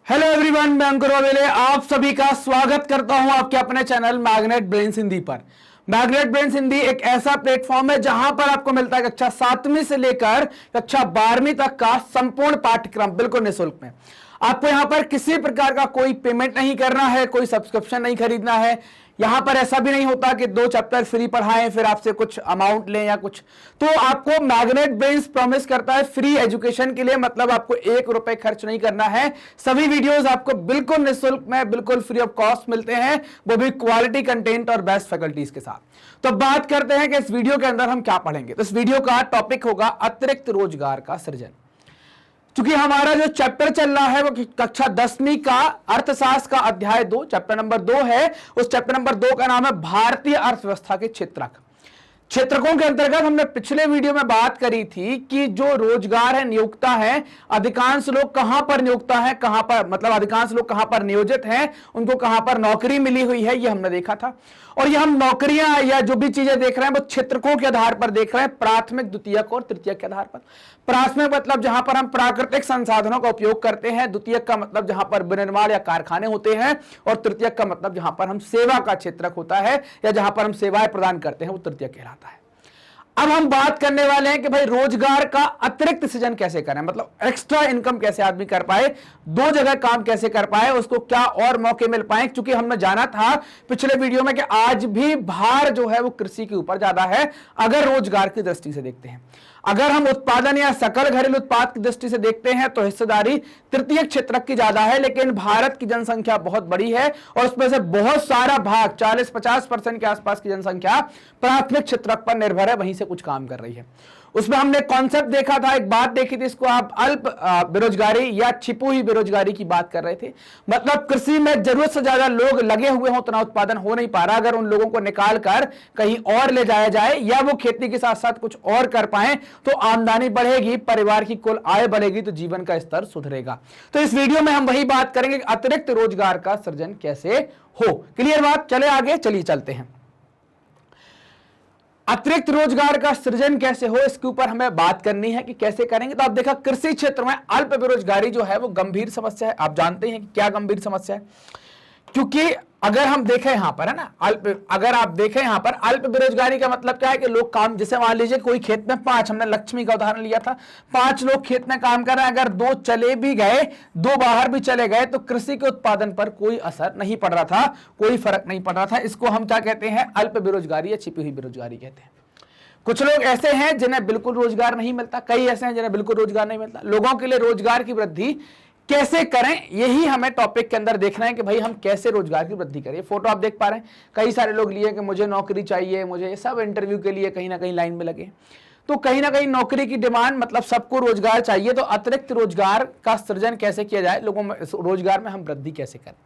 Hello everyone, मैं अंकुर वावेले आप सभी का स्वागत करता हूं आपके अपने चैनल मैग्नेट ब्रेन्स हिंदी पर। मैग्नेट ब्रेन्स हिंदी एक ऐसा प्लेटफॉर्म है जहां पर आपको मिलता है कक्षा 7वीं से लेकर कक्षा 12वीं तक का संपूर्ण पाठ्यक्रम बिल्कुल निःशुल्क में। आपको यहां पर किसी प्रकार का कोई पेमेंट नहीं करना है, कोई सब्सक्रिप्शन नहीं खरीदना है। यहां पर ऐसा भी नहीं होता कि 2 चैप्टर फ्री पढ़ाएं फिर आपसे कुछ अमाउंट लें या कुछ। तो आपको मैग्नेट ब्रेन्स प्रॉमिस करता है फ्री एजुकेशन के लिए, मतलब आपको 1 रुपए खर्च नहीं करना है। सभी वीडियोस आपको बिल्कुल निःशुल्क में, बिल्कुल फ्री ऑफ कॉस्ट मिलते हैं, वो भी क्वालिटी कंटेंट और बेस्ट फैकल्टीज के साथ। तो बात करते हैं कि इस वीडियो के अंदर हम क्या पढ़ेंगे। तो इस वीडियो का टॉपिक होगा अतिरिक्त रोजगार का सृजन। क्योंकि हमारा जो चैप्टर चल रहा है वो कक्षा 10वीं का अर्थशास्त्र का अध्याय 2 चैप्टर नंबर 2 है। उस चैप्टर नंबर 2 का नाम है भारतीय अर्थव्यवस्था के क्षेत्रक। क्षेत्रकों के अंतर्गत हमने पिछले वीडियो में बात करी थी कि जो रोजगार है, नियोक्ता है, अधिकांश लोग कहां पर नियोक्ता है, कहां पर मतलब अधिकांश लोग कहां पर नियोजित हैं, उनको कहां पर नौकरी मिली हुई है, ये हमने देखा था। और ये हम नौकरियां या जो भी चीजें देख रहे हैं वो क्षेत्रकों के आधार पर देख रहे हैं, प्राथमिक, द्वितीयक और तृतीयक के आधार पर। प्राथमिक मतलब जहां पर हम प्राकृतिक संसाधनों का उपयोग करते हैं, द्वितीयक का मतलब जहां पर विनिर्माण या कारखाने होते हैं, और तृतीयक का मतलब जहां पर हम सेवा का क्षेत्रक होता है या जहां पर हम सेवाएं प्रदान करते हैं, वो तृतीयक कहलाता है। अब हम बात करने वाले हैं कि भाई रोजगार का अतिरिक्त सृजन कैसे करें, मतलब एक्स्ट्रा इनकम कैसे आदमी कर पाए, 2 जगह काम कैसे कर पाए, उसको क्या और मौके मिल पाए। क्योंकि हमने जाना था पिछले वीडियो में कि आज भी भार जो है वो कृषि के ऊपर ज्यादा है अगर रोजगार की दृष्टि से देखते हैं। अगर हम उत्पादन या सकल घरेलू उत्पाद की दृष्टि से देखते हैं तो हिस्सेदारी तृतीय क्षेत्रक की ज्यादा है, लेकिन भारत की जनसंख्या बहुत बड़ी है और उसमें से बहुत सारा भाग 40-50% के आसपास की जनसंख्या प्राथमिक क्षेत्रक पर निर्भर है, वहीं से कुछ काम कर रही है। उसमें हमने कॉन्सेप्ट देखा था, एक बात देखी थी, इसको आप अल्प बेरोजगारी या छिपी हुई बेरोजगारी की बात कर रहे थे। मतलब कृषि में जरूरत से ज्यादा लोग लगे हुए हों, उतना उत्पादन हो नहीं पा रहा। अगर उन लोगों को निकाल कर कहीं और ले जाया जाए या वो खेती के साथ साथ कुछ और कर पाए तो आमदनी बढ़ेगी, परिवार की कुल आय बढ़ेगी, तो जीवन का स्तर सुधरेगा। तो इस वीडियो में हम वही बात करेंगे कि अतिरिक्त रोजगार का सृजन कैसे हो। क्लियर बात? चले आगे, चलिए चलते हैं। अतिरिक्त रोजगार का सृजन कैसे हो, इसके ऊपर हमें बात करनी है कि कैसे करेंगे। तो आप देखा कृषि क्षेत्र में अल्प बेरोजगारी जो है वो गंभीर समस्या है। आप जानते हैं कि क्या गंभीर समस्या है, क्योंकि अगर हम देखें यहां पर, है ना, अगर आप देखें यहां पर अल्प बेरोजगारी का मतलब क्या है कि लोग काम, जैसे मान लीजिए कोई खेत में 5, हमने लक्ष्मी का उदाहरण लिया था, 5 लोग खेत में काम कर रहे हैं, अगर 2 चले भी गए, 2 बाहर भी चले गए तो कृषि के उत्पादन पर कोई असर नहीं पड़ रहा था, कोई फर्क नहीं पड़ रहा था। इसको हम क्या कहते हैं? अल्प बेरोजगारी या छिपी हुई बेरोजगारी कहते हैं। कुछ लोग ऐसे हैं जिन्हें बिल्कुल रोजगार नहीं मिलता, कई ऐसे हैं जिन्हें बिल्कुल रोजगार नहीं मिलता। लोगों के लिए रोजगार की वृद्धि कैसे करें, यही हमें टॉपिक के अंदर देखना है कि भाई हम कैसे रोजगार की वृद्धि करें। फोटो आप देख पा रहे हैं, कई सारे लोग लिए कि मुझे नौकरी चाहिए, मुझे, ये सब इंटरव्यू के लिए कहीं ना कहीं लाइन में लगे। तो कहीं ना कहीं नौकरी की डिमांड, मतलब सबको रोजगार चाहिए, तो अतिरिक्त रोजगार का सृजन कैसे किया जाए, लोगों में रोजगार में हम वृद्धि कैसे करें।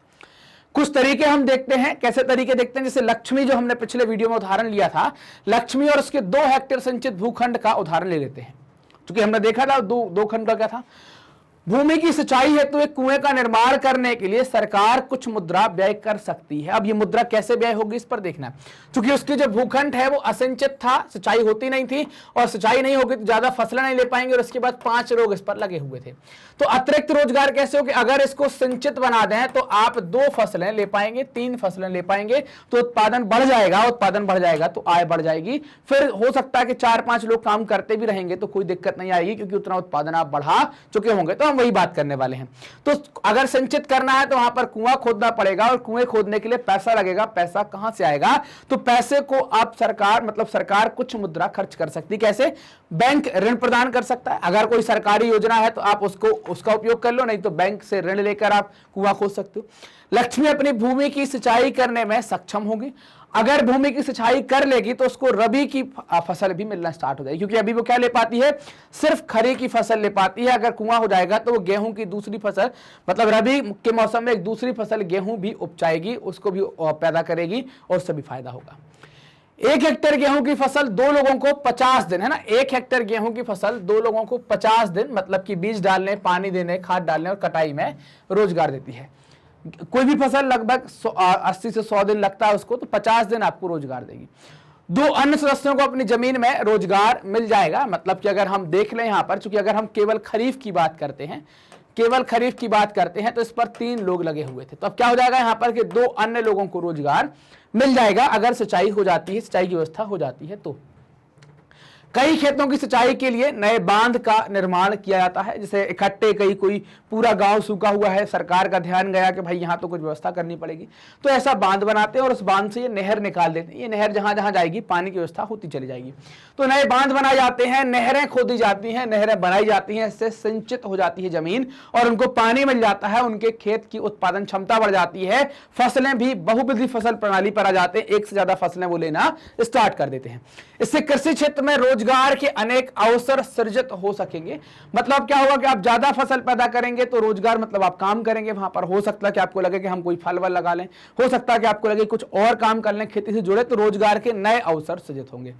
कुछ तरीके हम देखते हैं। कैसे तरीके देखते हैं? जैसे लक्ष्मी, जो हमने पिछले वीडियो में उदाहरण लिया था, लक्ष्मी और उसके 2 हेक्टेयर संचित भूखंड का उदाहरण ले लेते हैं। क्योंकि हमने देखा था दो खंड का क्या था। भूमि की सिंचाई हेतु एक कुएं का निर्माण करने के लिए सरकार कुछ मुद्रा व्यय कर सकती है। अब ये मुद्रा कैसे व्यय होगी, इस पर देखना है। क्योंकि उसकी जो भूखंड है वो असिंचित था, सिंचाई होती नहीं थी, और सिंचाई नहीं होगी तो ज्यादा फसलें नहीं ले पाएंगे, और उसके बाद 5 लोग इस पर लगे हुए थे। तो अतिरिक्त रोजगार कैसे हो कि अगर इसको सिंचित बना दें तो आप 2 फसलें ले पाएंगे, 3 फसलें ले पाएंगे, तो उत्पादन बढ़ जाएगा, उत्पादन बढ़ जाएगा तो आय बढ़ जाएगी। फिर हो सकता है कि 4-5 लोग काम करते भी रहेंगे तो कोई दिक्कत नहीं आएगी, क्योंकि उतना उत्पादन आप बढ़ा चुके होंगे। तो वही बात करने वाले हैं। तो अगर संचित करना है तो वहां पर कुआं खोदना पड़ेगा, और कुएं खोदने के लिए पैसा लगेगा। पैसा कहां से आएगा? तो पैसे को आप सरकार, मतलब सरकार कुछ मुद्रा खर्च कर सकती है। कैसे? बैंक ऋण प्रदान कर सकता है। अगर कोई सरकारी योजना है तो आप उसका उपयोग कर लो, नहीं तो बैंक से ऋण लेकर आप कुआं खोद सकते हो। लक्ष्मी अपनी भूमि की सिंचाई करने में सक्षम होगी। अगर भूमि की सिंचाई कर लेगी तो उसको रबी की फसल भी मिलना स्टार्ट हो जाएगी, क्योंकि अभी वो क्या ले पाती है? सिर्फ खरी की फसल ले पाती है। अगर कुआं हो जाएगा तो वो गेहूं की दूसरी फसल, मतलब रबी के मौसम में एक दूसरी फसल गेहूं भी उपजाएगी, उसको भी पैदा करेगी, और उससे भी फायदा होगा। 1 हेक्टेयर गेहूं की फसल 2 लोगों को 50 दिन, है ना, 1 हेक्टेयर गेहूं की फसल 2 लोगों को 50 दिन, मतलब कि बीज डालने, पानी देने, खाद डालने और कटाई में रोजगार देती है। कोई भी फसल लगभग 80 से 100 दिन लगता है उसको, तो 50 दिन आपको रोजगार देगी। 2 अन्य सदस्यों को अपनी जमीन में रोजगार मिल जाएगा। मतलब कि अगर हम देख लें यहां पर, चूंकि अगर हम केवल खरीफ की बात करते हैं, केवल खरीफ की बात करते हैं तो इस पर 3 लोग लगे हुए थे। तो अब क्या हो जाएगा यहाँ पर कि 2 अन्य लोगों को रोजगार मिल जाएगा अगर सिंचाई हो जाती है, सिंचाई की व्यवस्था हो जाती है। तो कई खेतों की सिंचाई के लिए नए बांध का निर्माण किया जाता है, जैसे इकट्ठे कई कोई पूरा गांव सूखा हुआ है, सरकार का ध्यान गया कि भाई यहां तो कुछ व्यवस्था करनी पड़ेगी, तो ऐसा बांध बनाते हैं और उस बांध से ये नहर निकाल देते हैं। ये नहर जहां जहां जाएगी पानी की व्यवस्था होती चली जाएगी। तो नए बांध बनाए जाते हैं, नहरें खोदी जाती हैं, नहरें बनाई जाती हैं, इससे सिंचित हो जाती है जमीन और उनको पानी मिल जाता है, उनके खेत की उत्पादन क्षमता बढ़ जाती है, फसलें भी बहुविधि फसल प्रणाली पर आ जाते हैं, एक से ज्यादा फसलें वो लेना स्टार्ट कर देते हैं। इससे कृषि क्षेत्र में रोजगार के अनेक अवसर सृजित हो सकेंगे। मतलब क्या होगा कि आप ज्यादा फसल पैदा करेंगे तो रोजगार, मतलब आप काम करेंगे वहां पर, हो सकता है कि आपको लगे कि हम कोई फल वल लगा लें, हो सकता है कि आपको लगे कुछ और काम कर लें खेती से जुड़े, तो रोजगार के नए अवसर सृजित होंगे।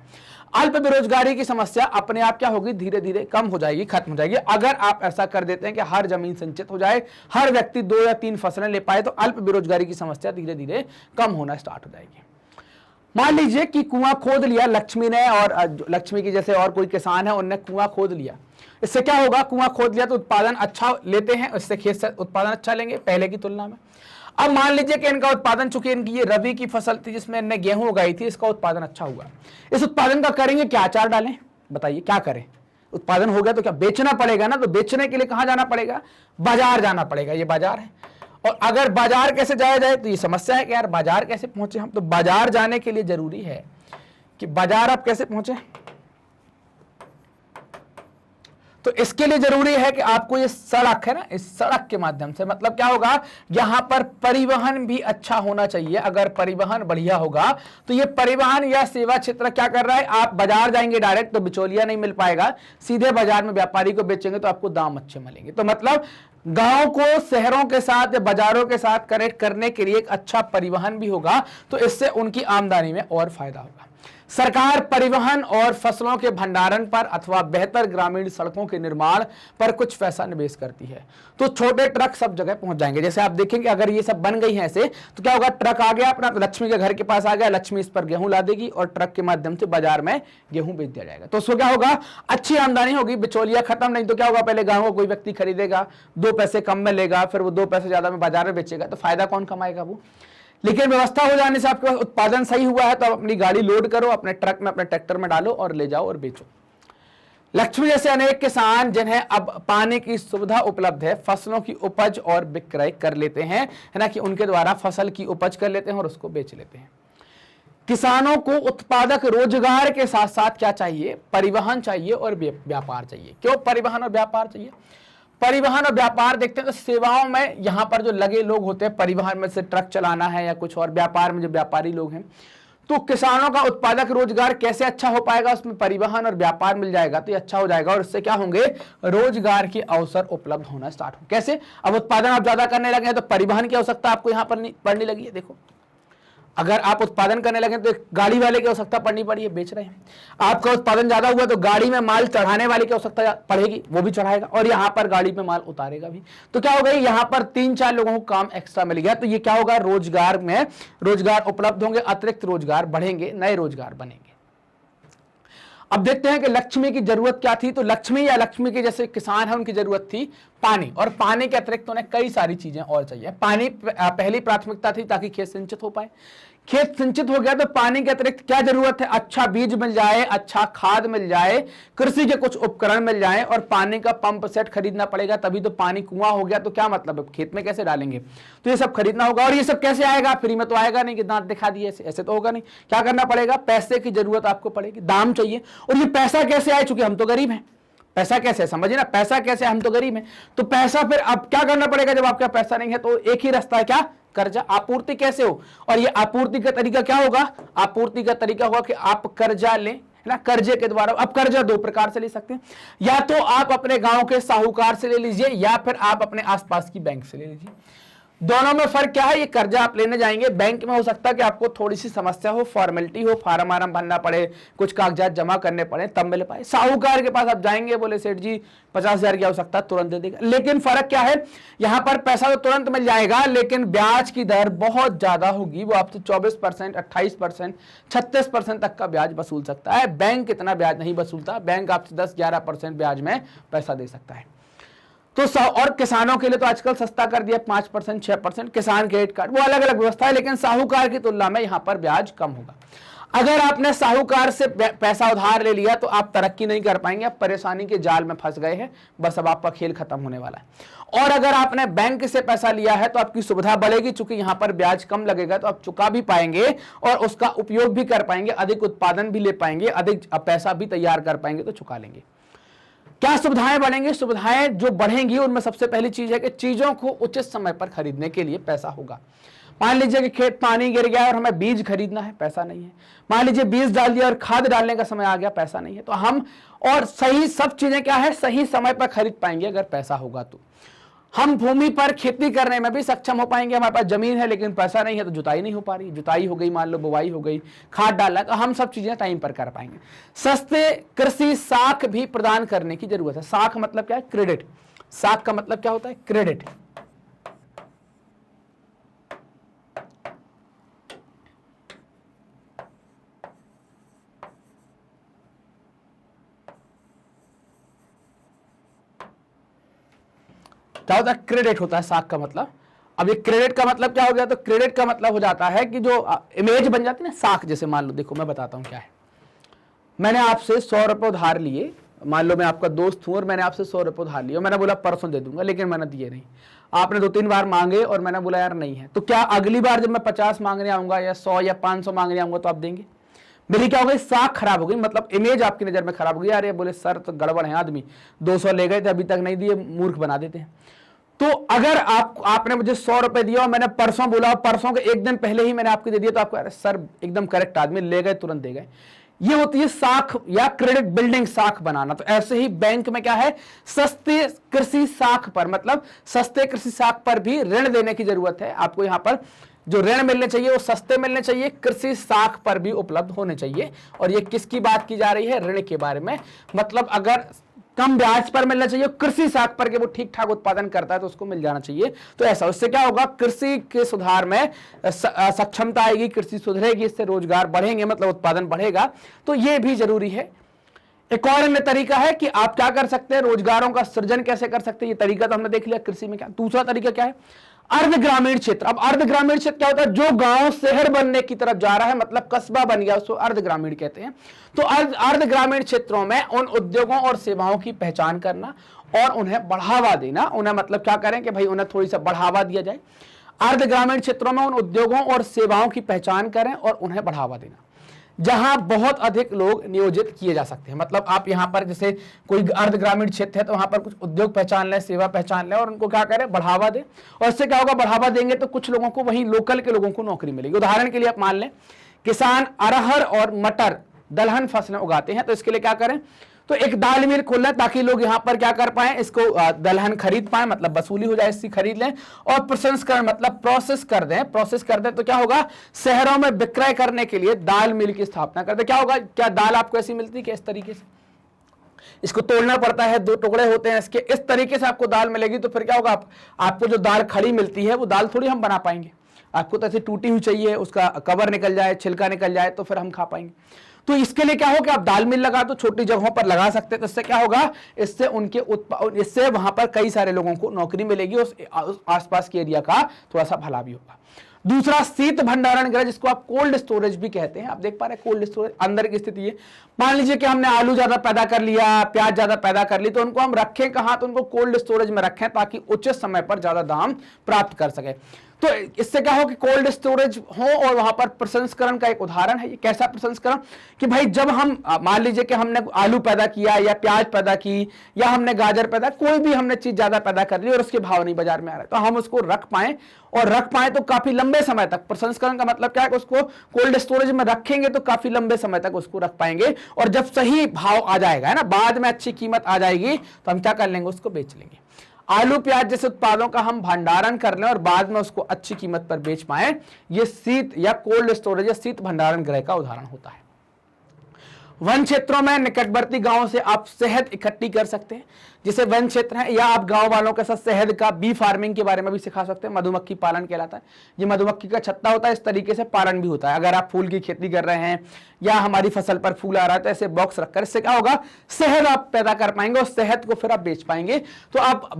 अल्प बेरोजगारी की समस्या अपने आप क्या होगी, धीरे धीरे कम हो जाएगी, खत्म हो जाएगी। अगर आप ऐसा कर देते हैं कि हर जमीन संचित हो जाए, हर व्यक्ति 2 या 3 फसलें ले पाए, तो अल्प बेरोजगारी की समस्या धीरे धीरे कम होना स्टार्ट हो जाएगी। मान लीजिए कि कुआं खोद लिया लक्ष्मी ने, और लक्ष्मी की जैसे और कोई किसान है उनने कुआं खोद लिया। इससे क्या होगा, कुआं खोद लिया तो उत्पादन अच्छा लेते हैं, इससे खेत से उत्पादन अच्छा लेंगे पहले की तुलना में। अब मान लीजिए कि इनका उत्पादन, चूंकि इनकी ये रबी की फसल थी जिसमें इनने गेहूं उगाई थी, इसका उत्पादन अच्छा हुआ। इस उत्पादन का करेंगे क्या, अचार डालें, बताइए क्या करें। उत्पादन हो गया तो क्या बेचना पड़ेगा ना, तो बेचने के लिए कहां जाना पड़ेगा, बाजार जाना पड़ेगा। ये बाजार है, और अगर बाजार कैसे जाया जाए तो ये समस्या है कि यार बाजार कैसे पहुंचे हम। तो बाजार जाने के लिए जरूरी है कि बाजार आप कैसे पहुंचे, तो इसके लिए जरूरी है कि आपको ये सड़क है ना, इस सड़क के माध्यम से, मतलब क्या होगा, यहां पर परिवहन भी अच्छा होना चाहिए। अगर परिवहन बढ़िया होगा तो ये परिवहन या सेवा क्षेत्र क्या कर रहा है, आप बाजार जाएंगे डायरेक्ट तो बिचौलिया नहीं मिल पाएगा, सीधे बाजार में व्यापारी को बेचेंगे तो आपको दाम अच्छे मिलेंगे। तो मतलब गांव को शहरों के साथ या बाजारों के साथ कनेक्ट करने के लिए एक अच्छा परिवहन भी होगा, तो इससे उनकी आमदनी में और फायदा होगा। सरकार परिवहन और फसलों के भंडारण पर अथवा बेहतर ग्रामीण सड़कों के निर्माण पर कुछ पैसा निवेश करती है, तो छोटे ट्रक सब जगह पहुंच जाएंगे। जैसे आप देखेंगे अगर ये सब बन गई हैं ऐसे, तो क्या होगा, ट्रक आ गया अपना, लक्ष्मी के घर के पास आ गया, लक्ष्मी इस पर गेहूं ला देगी और ट्रक के माध्यम से बाजार में गेहूं बेच दिया जाएगा। तो उसको क्या होगा, अच्छी आमदनी होगी, बिचौलिया खत्म। नहीं तो क्या होगा, पहले गाँव को कोई व्यक्ति खरीदेगा, 2 पैसे कम में लेगा, फिर वो 2 पैसे ज्यादा में बाजार में बेचेगा, तो फायदा कौन कमाएगा, वो। लेकिन व्यवस्था हो जाने से आपके पास उत्पादन सही हुआ है तो आप अपनी गाड़ी लोड करो, अपने ट्रक में, अपने ट्रैक्टर में डालो और ले जाओ और बेचो। लक्ष्मी जैसे अनेक किसान जिन्हें अब पानी की सुविधा उपलब्ध है, फसलों की उपज और विक्रय कर लेते हैं, है ना, कि उनके द्वारा फसल की उपज कर लेते हैं और उसको बेच लेते हैं। किसानों को उत्पादक रोजगार के साथ साथ क्या चाहिए, परिवहन चाहिए और व्यापार चाहिए। क्यों परिवहन और व्यापार चाहिए, परिवहन और व्यापार देखते हैं तो सेवाओं में यहां पर जो लगे लोग होते हैं, परिवहन में से ट्रक चलाना है या कुछ और, व्यापार में जो व्यापारी लोग हैं, तो किसानों का उत्पादक रोजगार कैसे अच्छा हो पाएगा, उसमें परिवहन और व्यापार मिल जाएगा तो ये अच्छा हो जाएगा, और इससे क्या होंगे, रोजगार के अवसर उपलब्ध होना स्टार्ट हो। कैसे, अब उत्पादन आप ज्यादा करने लगे हैं तो परिवहन की आवश्यकता आपको यहां पर पड़ने लगी है। देखो अगर आप उत्पादन करने लगे तो गाड़ी वाले की आवश्यकता पड़नी पड़ी है, बेच रहे हैं। आपका उत्पादन ज्यादा हुआ तो गाड़ी में माल चढ़ाने वाले की आवश्यकता पड़ेगी, वो भी चढ़ाएगा, और यहाँ पर गाड़ी में माल उतारेगा भी। तो क्या होगा, यहाँ पर 3-4 लोगों को काम एक्स्ट्रा मिल गया, तो ये क्या होगा, रोजगार में रोजगार उपलब्ध होंगे, अतिरिक्त रोजगार बढ़ेंगे, नए रोजगार बनेंगे। अब देखते हैं कि लक्ष्मी की जरूरत क्या थी। तो लक्ष्मी या लक्ष्मी के जैसे किसान है उनकी जरूरत थी पानी, और पानी के अतिरिक्त उन्हें कई सारी चीजें और चाहिए। पानी पहली प्राथमिकता थी ताकि खेत सिंचित हो पाए। खेत सिंचित हो गया तो पानी के अतिरिक्त क्या जरूरत है, अच्छा बीज मिल जाए, अच्छा खाद मिल जाए, कृषि के कुछ उपकरण मिल जाए, और पानी का पंप सेट खरीदना पड़ेगा, तभी तो पानी। कुआं हो गया तो क्या मतलब है, खेत में कैसे डालेंगे, तो ये सब खरीदना होगा। और ये सब कैसे आएगा, फ्री में तो आएगा नहीं कि दांत दिखा दिए, ऐसे तो होगा नहीं। क्या करना पड़ेगा, पैसे की जरूरत आपको पड़ेगी, दाम चाहिए। और ये पैसा कैसे आए, चूंकि हम तो गरीब हैं, पैसा कैसे, समझिए ना, पैसा कैसे, हम तो गरीब हैं, तो पैसा फिर अब क्या करना पड़ेगा, जब आपका पैसा नहीं है तो एक ही रास्ता है, क्या, कर्जा। आपूर्ति कैसे हो, और ये आपूर्ति का तरीका क्या होगा, आपूर्ति का तरीका होगा कि आप कर्जा लें, है ना, कर्जे के द्वारा। अब कर्जा 2 प्रकार से ले सकते हैं, या तो आप अपने गांव के साहूकार से ले लीजिए, या फिर आप अपने आसपास की बैंक से ले लीजिए। दोनों में फर्क क्या है, ये कर्जा आप लेने जाएंगे बैंक में, हो सकता है कि आपको थोड़ी सी समस्या हो, फॉर्मेलिटी हो, फार्म आराम भरना पड़े, कुछ कागजात जमा करने पड़े, तब मिल पाए। साहूकार के पास आप जाएंगे, बोले सेठ जी 50,000 की आवश्यकता, तुरंत दे देगा। लेकिन फर्क क्या है, यहां पर पैसा तो तुरंत मिल जाएगा, लेकिन ब्याज की दर बहुत ज्यादा होगी, वो आपसे 24%, 28%, 36% तक का ब्याज वसूल सकता है। बैंक इतना ब्याज नहीं वसूलता, बैंक आपसे 10-11% ब्याज में पैसा दे सकता है। तो और किसानों के लिए तो आजकल सस्ता कर दिया 5%, 6%, किसान क्रेडिट कार्ड, वो अलग अलग व्यवस्था है, लेकिन साहूकार की तुलना में यहां पर ब्याज कम होगा। अगर आपने साहूकार से पैसा उधार ले लिया तो आप तरक्की नहीं कर पाएंगे, आप परेशानी के जाल में फंस गए हैं, बस अब आपका खेल खत्म होने वाला है। और अगर आपने बैंक से पैसा लिया है तो आपकी सुविधा बढ़ेगी, चूंकि यहां पर ब्याज कम लगेगा तो आप चुका भी पाएंगे और उसका उपयोग भी कर पाएंगे, अधिक उत्पादन भी ले पाएंगे, अधिक पैसा भी तैयार कर पाएंगे, तो चुका लेंगे। क्या सुविधाएं बढ़ेंगी? सुविधाएं जो बढ़ेंगी उनमें सबसे पहली चीज है कि चीजों को उचित समय पर खरीदने के लिए पैसा होगा। मान लीजिए कि खेत पानी गिर गया और हमें बीज खरीदना है, पैसा नहीं है। मान लीजिए बीज डाल दिया और खाद डालने का समय आ गया, पैसा नहीं है। तो हम और सही सब चीजें क्या है, सही समय पर खरीद पाएंगे अगर पैसा होगा तो। हम भूमि पर खेती करने में भी सक्षम हो पाएंगे। हमारे पास जमीन है लेकिन पैसा नहीं है तो जुताई नहीं हो पा रही, जुताई हो गई, मान लो बुवाई हो गई, खाद डाला, तो हम सब चीजें टाइम पर कर पाएंगे। सस्ते कृषि साख भी प्रदान करने की जरूरत है। साख मतलब क्या है? क्रेडिट। साख का मतलब क्या होता है? क्रेडिट। क्या होता है? क्रेडिट होता है साख का मतलब। अब ये क्रेडिट का मतलब क्या हो गया? तो क्रेडिट का मतलब हो जाता है कि जो इमेज बन जाती है ना साख, जैसे मान लो, देखो मैं बताता हूं क्या है। मैंने आपसे 100 रुपए उधार लिए, मान लो मैं आपका दोस्त हूं और मैंने आपसे 100 रुपए उधार लिए और मैंने बोला परसों दे दूंगा, लेकिन मैंने दिए नहीं। आपने 2-3 बार मांगे और मैंने बोला यार नहीं है, तो क्या अगली बार जब मैं 50 मांगने आऊंगा या 100 या 500 मांगने आऊंगा तो आप देंगे? मेरी क्या हो गई? साख खराब हो गई, मतलब इमेज आपकी नजर में खराब हो गई। यार ये बोले सर तो गड़बड़ है, आदमी 200 ले गए थे अभी तक नहीं दिए, मूर्ख बना देते हैं। तो अगर आपने मुझे 100 रुपए दिया और मैंने परसों बोला, परसों के एक दिन पहले ही मैंने आपको दे दिया, तो आपको सर एकदम करेक्ट आदमी, ले गए तुरंत दे गए। ये होती है साख या क्रेडिट बिल्डिंग, साख बनाना। तो ऐसे ही बैंक में क्या है, सस्ते कृषि साख पर, मतलब सस्ते कृषि साख पर भी ऋण देने की जरूरत है। आपको यहां पर जो ऋण मिलने चाहिए वो सस्ते मिलने चाहिए, कृषि साख पर भी उपलब्ध होने चाहिए। और ये किसकी बात की जा रही है? ऋण के बारे में। मतलब अगर कम ब्याज पर मिलना चाहिए, कृषि साख पर के वो ठीक ठाक उत्पादन करता है तो उसको मिल जाना चाहिए। तो ऐसा, उससे क्या होगा? कृषि के सुधार में सक्षमता आएगी, कृषि सुधरेगी, इससे रोजगार बढ़ेंगे, मतलब उत्पादन बढ़ेगा। तो ये भी जरूरी है। एक और अन्य तरीका है कि आप क्या कर सकते हैं, रोजगारों का सृजन कैसे कर सकते हैं। ये तरीका तो हमने देख लिया कृषि में। क्या दूसरा तरीका क्या है? अर्ध ग्रामीण क्षेत्र। अब अर्ध ग्रामीण क्षेत्र क्या होता है? जो गांव शहर बनने की तरफ जा रहा है, मतलब कस्बा बन गया, उसको अर्ध ग्रामीण कहते हैं। तो अर्ध ग्रामीण क्षेत्रों में उन उद्योगों और सेवाओं की पहचान करना और उन्हें बढ़ावा देना। उन्हें मतलब क्या करें कि भाई उन्हें थोड़ी सा बढ़ावा दिया जाए। अर्ध ग्रामीण क्षेत्रों में उन उद्योगों और सेवाओं की पहचान करें और उन्हें बढ़ावा देना जहां बहुत अधिक लोग नियोजित किए जा सकते हैं। मतलब आप यहां पर जैसे कोई अर्ध ग्रामीण क्षेत्र है तो वहां पर कुछ उद्योग पहचान लें, सेवा पहचान लें और उनको क्या करें? बढ़ावा दें। और इससे क्या होगा? बढ़ावा देंगे तो कुछ लोगों को, वहीं लोकल के लोगों को नौकरी मिलेगी। उदाहरण के लिए आप मान लें किसान अरहर और मटर दलहन फसलें उगाते हैं, तो इसके लिए क्या करें? तो एक दाल मिल खोल लें ताकि लोग यहां पर क्या कर पाए? इसको दलहन खरीद पाए, मतलब वसूली हो जाए, इसकी खरीद लें। और प्रसंस्करण मतलब प्रोसेस कर दें तो क्या होगा? शहरों में विक्रय करने के लिए दाल मिल की स्थापना कर दें। क्या होगा? क्या दाल आपको ऐसी मिलती है कि इस तरीके से इसको तोड़ना पड़ता है, 2 टुकड़े होते हैं इसके, इस तरीके से आपको दाल मिलेगी। तो फिर क्या होगा? आपको जो दाल खड़ी मिलती है वो दाल थोड़ी हम बना पाएंगे। आपको तो ऐसे टूटी हुई चाहिए, उसका कवर निकल जाए, छिलका निकल जाए, तो फिर हम खा पाएंगे। तो इसके लिए क्या हो कि आप दाल मिल लगा तो छोटी जगहों पर लगा सकते हैं। तो इससे क्या होगा? इससे वहां पर कई सारे लोगों को नौकरी मिलेगी, उस आसपास के एरिया का थोड़ा सा भला भी होगा। दूसरा, शीत भंडारण गृह, जिसको आप कोल्ड स्टोरेज भी कहते हैं। आप देख पा रहे हैं कोल्ड स्टोरेज अंदर की स्थिति है। मान लीजिए कि हमने आलू ज्यादा पैदा कर लिया, प्याज ज्यादा पैदा कर ली, तो उनको हम रखें कहां? तो उनको कोल्ड स्टोरेज में रखें ताकि उचित समय पर ज्यादा दाम प्राप्त कर सके। तो इससे क्या हो कि कोल्ड स्टोरेज हो और वहां पर प्रसंस्करण का एक उदाहरण है। ये कैसा प्रसंस्करण कि भाई जब हम मान लीजिए कि हमने आलू पैदा किया या प्याज पैदा की या हमने गाजर पैदा, कोई भी हमने चीज ज्यादा पैदा कर ली और उसके भाव नहीं बाजार में आ रहा है, तो हम उसको रख पाए तो काफी लंबे समय तक। प्रसंस्करण का मतलब क्या है कि उसको कोल्ड स्टोरेज में रखेंगे तो काफी लंबे समय तक उसको रख पाएंगे और जब सही भाव आ जाएगा, है ना, बाद में अच्छी कीमत आ जाएगी, तो हम क्या कर लेंगे? उसको बेच लेंगे। आलू प्याज जैसे उत्पादों का हम भंडारण कर लें और बाद में उसको अच्छी कीमत पर बेच पाए, ये शीत या कोल्ड स्टोरेज या शीत भंडारण गृह का उदाहरण होता है। वन क्षेत्रों में निकटवर्ती गांवों से आप शहद इकट्ठी कर सकते हैं। जिसे वन क्षेत्र है, या आप गांव वालों के साथ शहद का बी फार्मिंग के बारे में भी सिखा सकते हैं। मधुमक्खी पालन कहलाता है। ये मधुमक्खी का छत्ता होता है, इस तरीके से पालन भी होता है। अगर आप फूल की खेती कर रहे हैं या हमारी फसल पर फूल आ रहा है तो ऐसे बॉक्स रखकर इससे क्या होगा, शहद आप पैदा कर पाएंगे और शहद को फिर आप बेच पाएंगे। तो आप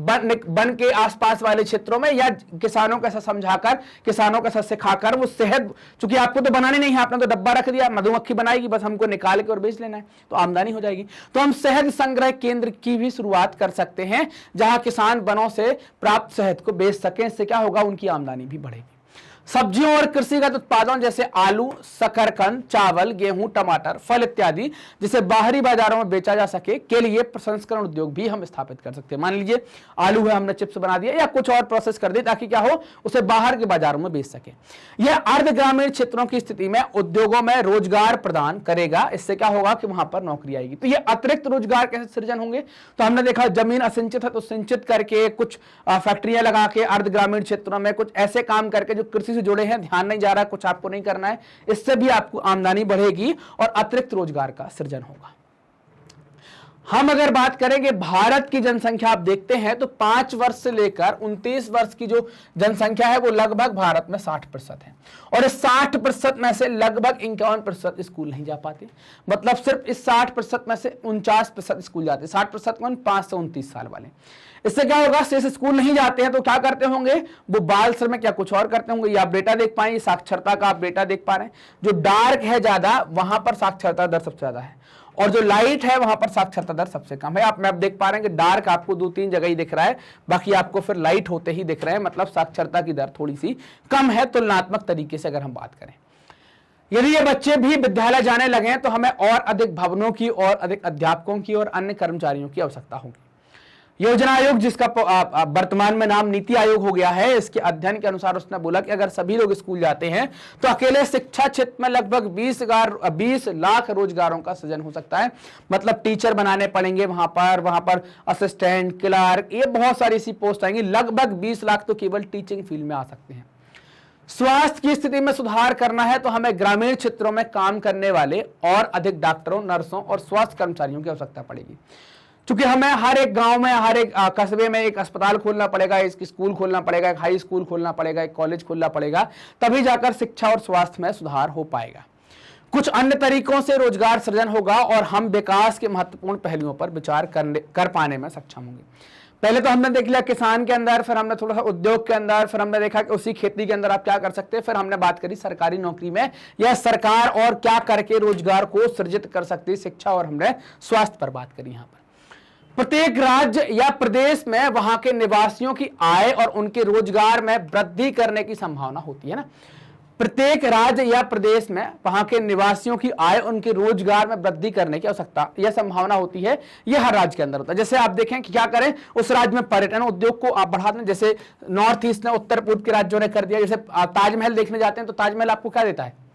वन के आसपास वाले क्षेत्रों में या किसानों के साथ समझाकर, किसानों के साथ सिखाकर वो शहद, चूंकि आपको तो बनाने नहीं है, आपने तो डब्बा रख दिया, मधुमक्खी बनाएगी, बस हमको निकाल के और बेच लेना है, तो आमदनी हो जाएगी। तो हम शहद संग्रह केंद्र की भी शुरुआत कर सकते हैं, जहां किसान वनों से प्राप्त शहद को बेच सकें। इससे क्या होगा, उनकी आमदनी भी बढ़ेगी। सब्जियों और कृषिगत उत्पादों जैसे आलू, शकरकंद, चावल, गेहूं, टमाटर, फल इत्यादि जिसे बाहरी बाजारों में बेचा जा सके के लिए प्रसंस्करण उद्योग भी हम स्थापित कर सकते हैं। मान लीजिए आलू है, हमने चिप्स बना दिया या कुछ और प्रोसेस कर दी ताकि क्या हो, उसे बाहर के बाजारों में बेच सके। यह अर्ध ग्रामीण क्षेत्रों की स्थिति में उद्योगों में रोजगार प्रदान करेगा। इससे क्या होगा कि वहां पर नौकरी आएगी। तो ये अतिरिक्त रोजगार कैसे सृजन होंगे, तो हमने देखा जमीन असिंचित है तो सिंचित करके, कुछ फैक्ट्रियां लगा के अर्ध ग्रामीण क्षेत्रों में कुछ ऐसे काम करके जो कृषि से जुड़े हैं, ध्यान नहीं जा रहा है, कुछ आपको नहीं करना है, इससे भी आपको आमदनी बढ़ेगी और अतिरिक्त रोजगार का सृजन होगा। हम अगर बात करेंगे भारत की जनसंख्या, आप देखते हैं तो 5 वर्ष से लेकर 29 वर्ष की जो जनसंख्या है वो लगभग भारत में 60% है, और इस 60% में से लगभग 51% स्कूल नहीं जा पाते। मतलब सिर्फ इस 60% में से 49% स्कूल जाते हैं। 60% कौन, 5 से 29 साल वाले। इससे क्या होगा, शेष स्कूल नहीं जाते हैं तो क्या करते होंगे, वो बाल श्रम में क्या कुछ और करते होंगे। ये आप डेटा देख पाएंगे, साक्षरता का आप डेटा देख पा रहे हैं, जो डार्क है ज्यादा वहां पर साक्षरता दर सबसे ज्यादा है, और जो लाइट है वहां पर साक्षरता दर सबसे कम है। आप मैप देख पा रहे हैं कि डार्क आपको 2-3 जगह ही दिख रहा है, बाकी आपको फिर लाइट होते ही दिख रहे हैं, मतलब साक्षरता की दर थोड़ी सी कम है तुलनात्मक तरीके से अगर हम बात करें। यदि ये बच्चे भी विद्यालय जाने लगे तो हमें और अधिक भवनों की और अधिक अध्यापकों की और अन्य कर्मचारियों की आवश्यकता होगी। योजना आयोग, जिसका वर्तमान में नाम नीति आयोग हो गया है, इसके अध्ययन के अनुसार उसने बोला कि अगर सभी लोग स्कूल जाते हैं तो अकेले शिक्षा क्षेत्र में लगभग 20 लाख रोजगारों का सृजन हो सकता है। मतलब टीचर बनाने पड़ेंगे वहां पर असिस्टेंट, क्लर्क, ये बहुत सारी सी पोस्ट आएंगी। लगभग 20 लाख तो केवल टीचिंग फील्ड में आ सकते हैं। स्वास्थ्य की स्थिति में सुधार करना है तो हमें ग्रामीण क्षेत्रों में काम करने वाले और अधिक डॉक्टरों, नर्सों और स्वास्थ्य कर्मचारियों की आवश्यकता पड़ेगी। क्योंकि हमें हर एक गांव में, हर एक कस्बे में एक अस्पताल खोलना पड़ेगा, एक स्कूल खोलना पड़ेगा, एक हाई स्कूल खोलना पड़ेगा, एक कॉलेज खोलना पड़ेगा, तभी जाकर शिक्षा और स्वास्थ्य में सुधार हो पाएगा। कुछ अन्य तरीकों से रोजगार सृजन होगा और हम विकास के महत्वपूर्ण पहलुओं पर विचार कर पाने में सक्षम होंगे। पहले तो हमने देख लिया किसान के अंदर, फिर हमने थोड़ा सा उद्योग के अंदर, फिर हमने देखा कि उसी खेती के अंदर आप क्या कर सकते हैं, फिर हमने बात करी सरकारी नौकरी में या सरकार और क्या करके रोजगार को सृजित कर सकती है, शिक्षा, और हमने स्वास्थ्य पर बात करी। यहाँ पर प्रत्येक राज्य या प्रदेश में वहां के निवासियों की आय और उनके रोजगार में वृद्धि करने की संभावना होती है ना। प्रत्येक राज्य या प्रदेश में वहां के निवासियों की आय, उनके रोजगार में वृद्धि करने की आवश्यकता या संभावना होती है। यह हर राज्य के अंदर होता है। जैसे आप देखें कि क्या करें, उस राज्य में पर्यटन उद्योग को आप बढ़ा दें। जैसे नॉर्थ ईस्ट ने, उत्तर पूर्व के राज्यों ने कर दिया। जैसे ताजमहल देखने जाते हैं तो ताजमहल आपको क्या देता है,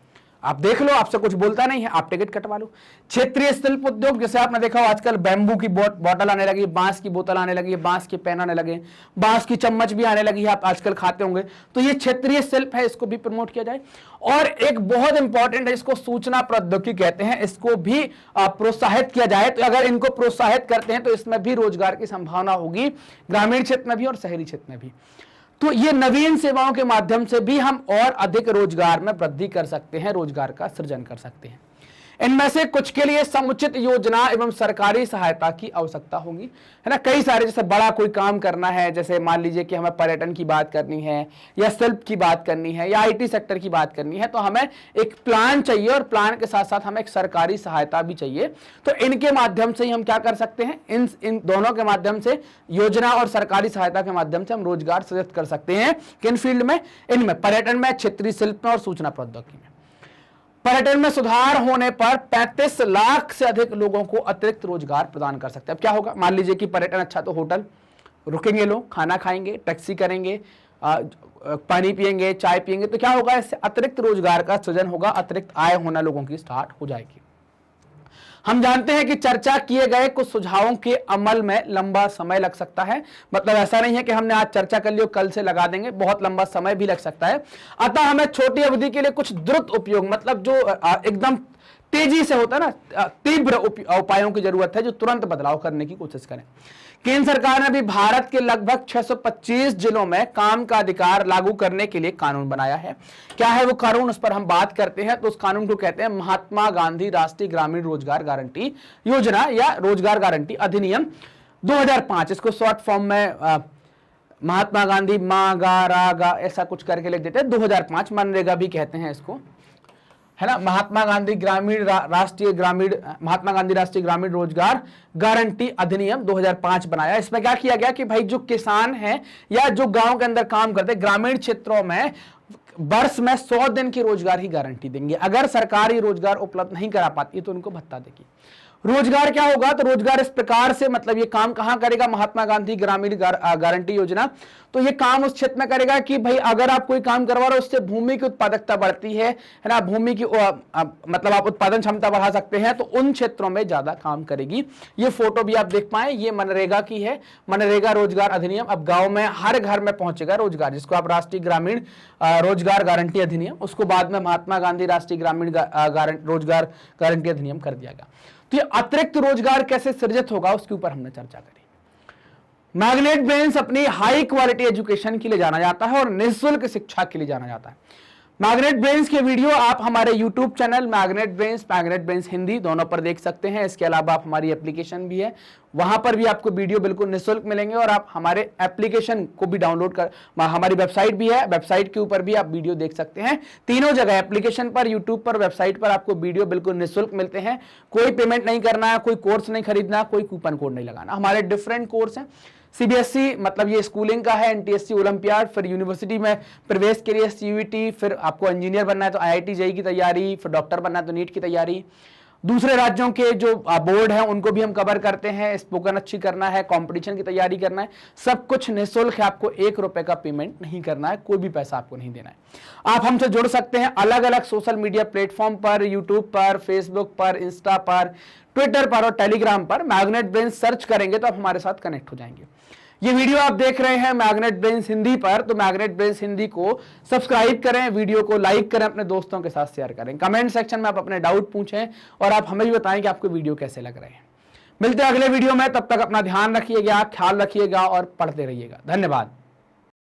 आप देख लो, आपसे कुछ बोलता नहीं है, आप टिकट कटवा लो। क्षेत्रीय शिल्प उद्योग, जैसे आपने देखा आजकल बैम्बू की बोतल आने लगी, बांस की बोतल आने लगी, बांस के पेन आने लगे, बांस की चम्मच भी आने लगी है, आप आजकल खाते होंगे। तो ये क्षेत्रीय शिल्प है, इसको भी प्रमोट किया जाए। और एक बहुत इंपॉर्टेंट है, इसको सूचना प्रौद्योगिकी कहते हैं, इसको भी प्रोत्साहित किया जाए। तो अगर इनको प्रोत्साहित करते हैं तो इसमें भी रोजगार की संभावना होगी, ग्रामीण क्षेत्र में भी और शहरी क्षेत्र में भी। तो ये नवीन सेवाओं के माध्यम से भी हम और अधिक रोजगार में वृद्धि कर सकते हैं, रोजगार का सृजन कर सकते हैं। इनमें से कुछ के लिए समुचित योजना एवं सरकारी सहायता की आवश्यकता होगी, है ना। कई सारे, जैसे बड़ा कोई काम करना है, जैसे मान लीजिए कि हमें पर्यटन की बात करनी है या शिल्प की बात करनी है या आईटी सेक्टर की बात करनी है, तो हमें एक प्लान चाहिए और प्लान के साथ साथ हमें एक सरकारी सहायता भी चाहिए। तो इनके माध्यम से ही हम क्या कर सकते हैं, इन दोनों के माध्यम से, योजना और सरकारी सहायता के माध्यम से हम रोजगार सृजित कर सकते हैं। किन फील्ड में, इनमें पर्यटन में, क्षेत्रीय शिल्प में और सूचना प्रौद्योगिकी में। पर्यटन में सुधार होने पर 35 लाख से अधिक लोगों को अतिरिक्त रोजगार प्रदान कर सकते हैं। अब क्या होगा, मान लीजिए कि पर्यटन अच्छा, तो होटल रुकेंगे, लोग खाना खाएंगे, टैक्सी करेंगे, पानी पिएंगे, चाय पिएंगे, तो क्या होगा, इससे अतिरिक्त रोजगार का सृजन होगा, अतिरिक्त आय होना लोगों की स्टार्ट हो जाएगी। हम जानते हैं कि चर्चा किए गए कुछ सुझावों के अमल में लंबा समय लग सकता है। मतलब ऐसा नहीं है कि हमने आज चर्चा कर ली और कल से लगा देंगे, बहुत लंबा समय भी लग सकता है। अतः हमें छोटी अवधि के लिए कुछ द्रुत उपयोग, मतलब जो एकदम तेजी से होता है ना, तीव्र उपायों की जरूरत है जो तुरंत बदलाव करने की कोशिश करें। केंद्र सरकार ने अभी भारत के लगभग 625 जिलों में काम का अधिकार लागू करने के लिए कानून बनाया है। क्या है वो कानून, उस पर हम बात करते हैं। तो उस कानून को कहते हैं महात्मा गांधी राष्ट्रीय ग्रामीण रोजगार गारंटी योजना या रोजगार गारंटी अधिनियम 2005। इसको शॉर्ट फॉर्म में महात्मा गांधी मागारागा ऐसा कुछ करके लिख देते हैं। 2005 मनरेगा भी कहते हैं इसको, है ना। महात्मा गांधी राष्ट्रीय ग्रामीण रोजगार गारंटी अधिनियम 2005 बनाया। इसमें क्या किया गया कि भाई जो किसान हैं या जो गांव के अंदर काम करते हैं ग्रामीण क्षेत्रों में वर्ष में 100 दिन की रोजगार ही गारंटी देंगे। अगर सरकार ये रोजगार उपलब्ध नहीं करा पाती तो उनको भत्ता देगी। रोजगार क्या होगा, तो रोजगार इस प्रकार से, मतलब ये काम कहां करेगा, महात्मा गांधी ग्रामीण गारंटी योजना। तो ये काम उस क्षेत्र में करेगा कि भाई अगर आप कोई काम करवा रहे हो उससे भूमि की उत्पादकता बढ़ती है ना, भूमि की मतलब आप उत्पादन क्षमता बढ़ा सकते हैं, तो उन क्षेत्रों में ज्यादा काम करेगी। ये फोटो भी आप देख पाए, ये मनरेगा की है, मनरेगा रोजगार अधिनियम। अब गांव में हर घर में पहुंचेगा रोजगार, जिसको आप राष्ट्रीय ग्रामीण रोजगार गारंटी अधिनियम, उसको बाद में महात्मा गांधी राष्ट्रीय ग्रामीण रोजगार गारंटी अधिनियम कर दिया गया। तो ये अतिरिक्त रोजगार कैसे सृजित होगा उसके ऊपर हमने चर्चा करी। मैग्नेट ब्रेन्स अपनी हाई क्वालिटी एजुकेशन के लिए जाना जाता है और निःशुल्क शिक्षा के लिए जाना जाता है। मैग्नेट ब्रेन्स के वीडियो आप हमारे YouTube channel magnet brains Hindi दोनों पर देख सकते हैं। इसके अलावा आप हमारी एप्लीकेशन भी है, वहां पर भी आपको वीडियो बिल्कुल निःशुल्क मिलेंगे और आप हमारे एप्लीकेशन को भी डाउनलोड कर, हमारी वेबसाइट भी है, वेबसाइट के ऊपर भी आप वीडियो देख सकते हैं। तीनों जगह एप्लीकेशन पर, यूट्यूब पर, वेबसाइट पर आपको वीडियो बिल्कुल निःशुल्क मिलते हैं। कोई पेमेंट नहीं करना है, कोई कोर्स नहीं खरीदना, कोई कूपन कोड नहीं लगाना। हमारे डिफरेंट कोर्स हैं। सीबीएसई मतलब ये स्कूलिंग का है, एनटीएससी ओलंपियाड, फिर यूनिवर्सिटी में प्रवेश के लिए सीयूईटी, फिर आपको इंजीनियर बनना है तो आईआईटी जेईई की तैयारी, फिर डॉक्टर बनना है तो नीट की तैयारी। दूसरे राज्यों के जो बोर्ड है उनको भी हम कवर करते हैं। स्पोकन अच्छी करना है, कंपटीशन की तैयारी करना है, सब कुछ निःशुल्क है। आपको 1 रुपए का पेमेंट नहीं करना है, कोई भी पैसा आपको नहीं देना है। आप हमसे जुड़ सकते हैं अलग अलग सोशल मीडिया प्लेटफॉर्म पर, यूट्यूब पर, फेसबुक पर, इंस्टा पर, ट्विटर पर और टेलीग्राम पर। मैग्नेट ब्रेन्स सर्च करेंगे तो आप हमारे साथ कनेक्ट हो जाएंगे। ये वीडियो आप देख रहे हैं मैग्नेट ब्रेन्स हिंदी पर, तो मैग्नेट ब्रेन्स हिंदी को सब्सक्राइब करें, वीडियो को लाइक करें, अपने दोस्तों के साथ शेयर करें, कमेंट सेक्शन में आप अपने डाउट पूछें और आप हमें भी बताएं कि आपको वीडियो कैसे लग रहे हैं। मिलते हैं अगले वीडियो में, तब तक अपना ध्यान रखिएगा, ख्याल रखिएगा और पढ़ते रहिएगा। धन्यवाद।